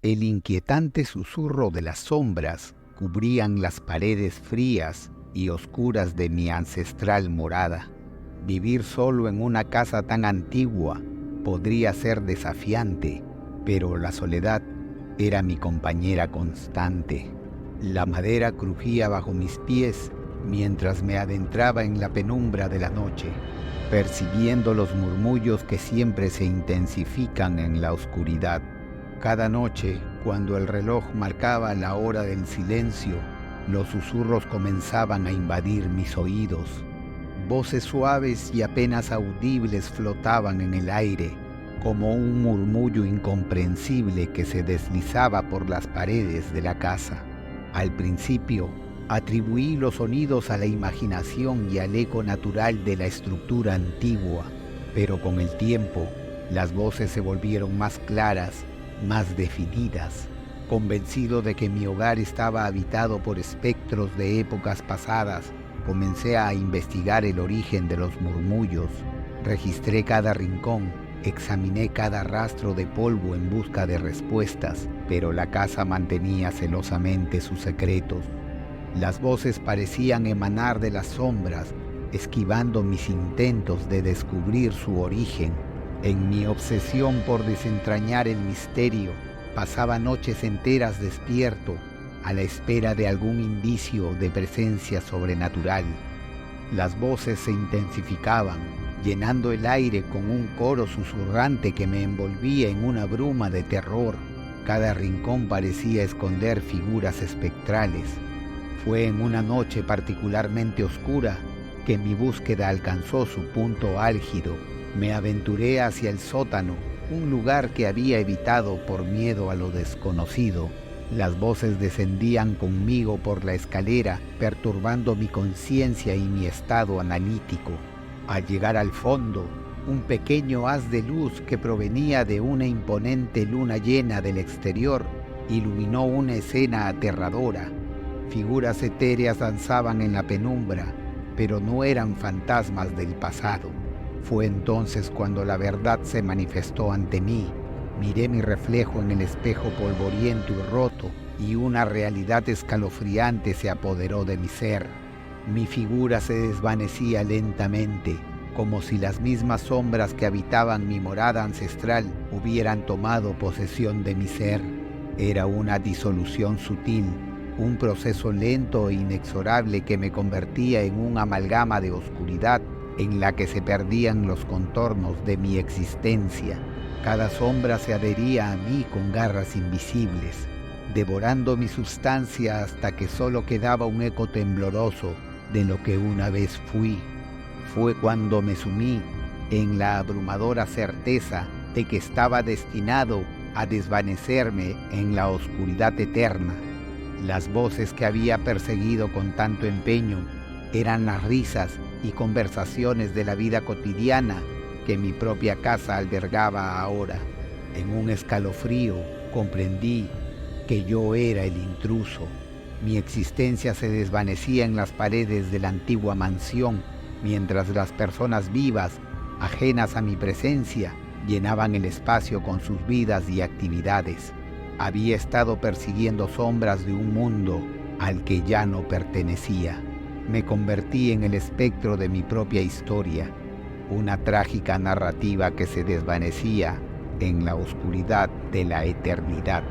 El inquietante susurro de las sombras cubrían las paredes frías y oscuras de mi ancestral morada. Vivir solo en una casa tan antigua podría ser desafiante, pero la soledad era mi compañera constante. La madera crujía bajo mis pies mientras me adentraba en la penumbra de la noche, percibiendo los murmullos que siempre se intensifican en la oscuridad. Cada noche, cuando el reloj marcaba la hora del silencio, los susurros comenzaban a invadir mis oídos. Voces suaves y apenas audibles flotaban en el aire, como un murmullo incomprensible que se deslizaba por las paredes de la casa. Al principio, atribuí los sonidos a la imaginación y al eco natural de la estructura antigua, pero con el tiempo, las voces se volvieron más claras, más definidas. Convencido de que mi hogar estaba habitado por espectros de épocas pasadas, comencé a investigar el origen de los murmullos. Registré cada rincón, examiné cada rastro de polvo en busca de respuestas, pero la casa mantenía celosamente sus secretos. Las voces parecían emanar de las sombras, esquivando mis intentos de descubrir su origen. En mi obsesión por desentrañar el misterio, pasaba noches enteras despierto, a la espera de algún indicio de presencia sobrenatural. Las voces se intensificaban, llenando el aire con un coro susurrante que me envolvía en una bruma de terror. Cada rincón parecía esconder figuras espectrales. Fue en una noche particularmente oscura que mi búsqueda alcanzó su punto álgido. Me aventuré hacia el sótano, un lugar que había evitado por miedo a lo desconocido. Las voces descendían conmigo por la escalera, perturbando mi conciencia y mi estado analítico. Al llegar al fondo, un pequeño haz de luz que provenía de una imponente luna llena del exterior iluminó una escena aterradora. Figuras etéreas danzaban en la penumbra, pero no eran fantasmas del pasado. Fue entonces cuando la verdad se manifestó ante mí. Miré mi reflejo en el espejo polvoriento y roto, y una realidad escalofriante se apoderó de mi ser. Mi figura se desvanecía lentamente, como si las mismas sombras que habitaban mi morada ancestral hubieran tomado posesión de mi ser. Era una disolución sutil, un proceso lento e inexorable que me convertía en un amalgama de oscuridad en la que se perdían los contornos de mi existencia. Cada sombra se adhería a mí con garras invisibles, devorando mi sustancia hasta que solo quedaba un eco tembloroso de lo que una vez fui. Fue cuando me sumí en la abrumadora certeza de que estaba destinado a desvanecerme en la oscuridad eterna. Las voces que había perseguido con tanto empeño eran las risas y conversaciones de la vida cotidiana que mi propia casa albergaba ahora. En un escalofrío comprendí que yo era el intruso. Mi existencia se desvanecía en las paredes de la antigua mansión, mientras las personas vivas, ajenas a mi presencia, llenaban el espacio con sus vidas y actividades. Había estado persiguiendo sombras de un mundo al que ya no pertenecía. Me convertí en el espectro de mi propia historia, una trágica narrativa que se desvanecía en la oscuridad de la eternidad.